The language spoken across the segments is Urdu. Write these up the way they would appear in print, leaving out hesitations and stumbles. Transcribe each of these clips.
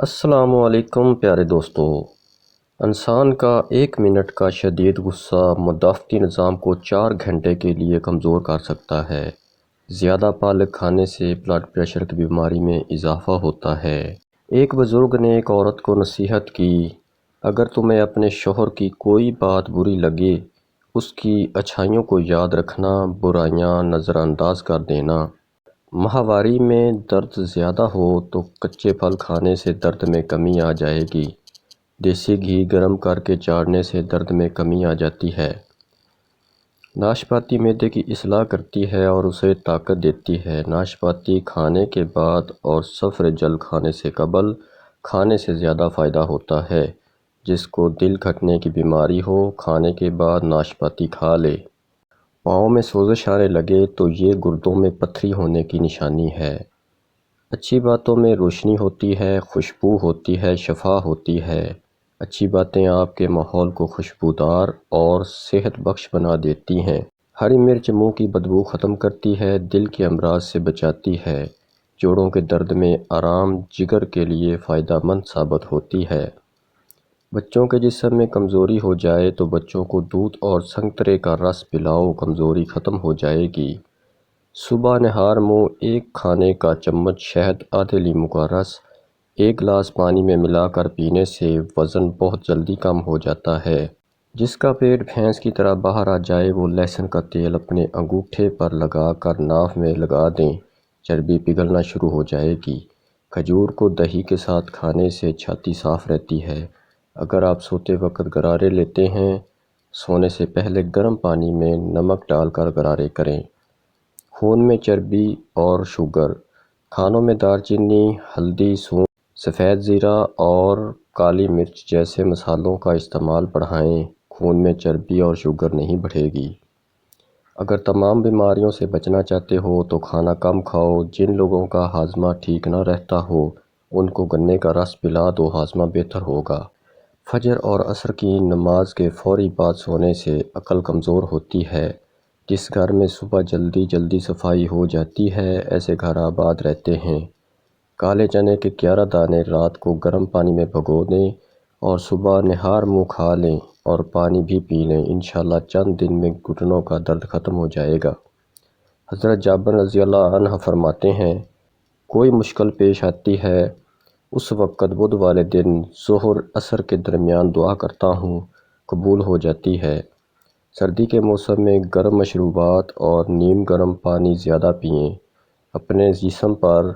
السلام علیکم پیارے دوستو۔ انسان کا 1 منٹ کا شدید غصہ مدافعتی نظام کو 4 گھنٹے کے لیے کمزور کر سکتا ہے۔ زیادہ پالک کھانے سے بلڈ پریشر کی بیماری میں اضافہ ہوتا ہے۔ ایک بزرگ نے ایک عورت کو نصیحت کی، اگر تمہیں اپنے شوہر کی کوئی بات بری لگے، اس کی اچھائیوں کو یاد رکھنا، برائیاں نظر انداز کر دینا۔ ماہواری میں درد زیادہ ہو تو کچے پھل کھانے سے درد میں کمی آ جائے گی۔ دیسی گھی گرم کر کے چاڑنے سے درد میں کمی آ جاتی ہے۔ ناشپاتی معدے کی اصلاح کرتی ہے اور اسے طاقت دیتی ہے۔ ناشپاتی کھانے کے بعد اور سفرجل کھانے سے قبل کھانے سے زیادہ فائدہ ہوتا ہے۔ جس کو دل گھٹنے کی بیماری ہو، کھانے کے بعد ناشپاتی کھا لے۔ پاؤں میں سوزش آنے لگے تو یہ گردوں میں پتھری ہونے کی نشانی ہے۔ اچھی باتوں میں روشنی ہوتی ہے، خوشبو ہوتی ہے، شفا ہوتی ہے۔ اچھی باتیں آپ کے ماحول کو خوشبودار اور صحت بخش بنا دیتی ہیں۔ ہری مرچ منہ کی بدبو ختم کرتی ہے، دل کے امراض سے بچاتی ہے، جوڑوں کے درد میں آرام، جگر کے لیے فائدہ مند ثابت ہوتی ہے۔ بچوں کے جسم میں کمزوری ہو جائے تو بچوں کو دودھ اور سنترے کا رس پلاؤ، کمزوری ختم ہو جائے گی۔ صبح نہار منہ 1 کھانے کا چمچ شہد، آدھے لیمو کا رس 1 گلاس پانی میں ملا کر پینے سے وزن بہت جلدی کم ہو جاتا ہے۔ جس کا پیٹ بھینس کی طرح باہر آ جائے وہ لہسن کا تیل اپنے انگوٹھے پر لگا کر ناف میں لگا دیں، چربی پگھلنا شروع ہو جائے گی۔ کھجور کو دہی کے ساتھ کھانے سے چھاتی صاف رہتی ہے۔ اگر آپ سوتے وقت غرارے لیتے ہیں، سونے سے پہلے گرم پانی میں نمک ڈال کر غرارے کریں۔ خون میں چربی اور شوگر۔ کھانوں میں دار چینی، ہلدی، سونف، سفید زیرہ اور کالی مرچ جیسے مصالحوں کا استعمال بڑھائیں، خون میں چربی اور شوگر نہیں بڑھے گی۔ اگر تمام بیماریوں سے بچنا چاہتے ہو تو کھانا کم کھاؤ۔ جن لوگوں کا ہاضمہ ٹھیک نہ رہتا ہو ان کو گنے کا رس پلا دو، ہاضمہ بہتر ہوگا۔ فجر اور عصر کی نماز کے فوری بعد سونے سے عقل کمزور ہوتی ہے۔ جس گھر میں صبح جلدی صفائی ہو جاتی ہے، ایسے گھر آباد رہتے ہیں۔ کالے چنے کے 11 دانے رات کو گرم پانی میں بھگو دیں اور صبح نہار منہ کھا لیں اور پانی بھی پی لیں، انشاءاللہ چند دن میں گھٹنوں کا درد ختم ہو جائے گا۔ حضرت جابر رضی اللہ عنہ فرماتے ہیں، کوئی مشکل پیش آتی ہے، اس وقت بدھ والے دن ظہر عصر کے درمیان دعا کرتا ہوں، قبول ہو جاتی ہے۔ سردی کے موسم میں گرم مشروبات اور نیم گرم پانی زیادہ پئیں۔ اپنے جسم پر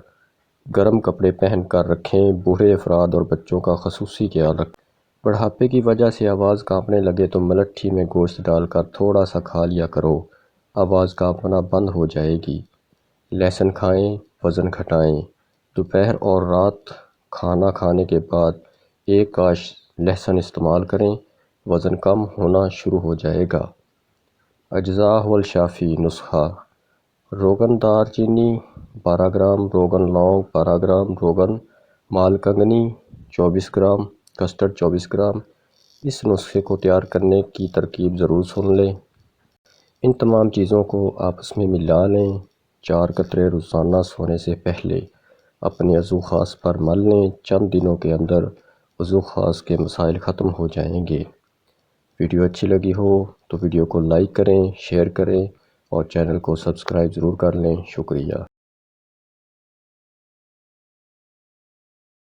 گرم کپڑے پہن کر رکھیں۔ بوڑھے افراد اور بچوں کا خصوصی خیال رکھیں۔ بڑھاپے کی وجہ سے آواز کانپنے لگے تو ملٹھی میں گوشت ڈال کر تھوڑا سا کھا لیا کرو، آواز کانپنا بند ہو جائے گی۔ لہسن کھائیں، وزن گھٹائیں۔ دوپہر اور رات کھانا کھانے کے بعد 1 کاش لہسن استعمال کریں، وزن کم ہونا شروع ہو جائے گا۔ اجزاء والشافی نسخہ: روغن دار چینی 12 گرام، روغن لونگ 12 گرام، روغن مال کنگنی 24 گرام، کسٹرڈ 24 گرام۔ اس نسخے کو تیار کرنے کی ترکیب ضرور سن لیں۔ ان تمام چیزوں کو آپس میں ملا لیں۔ 4 قطرے روزانہ سونے سے پہلے اپنے عضو خاص پر مل لیں، چند دنوں کے اندر عضو خاص کے مسائل ختم ہو جائیں گے۔ ویڈیو اچھی لگی ہو تو ویڈیو کو لائک کریں، شیئر کریں اور چینل کو سبسکرائب ضرور کر لیں۔ شکریہ۔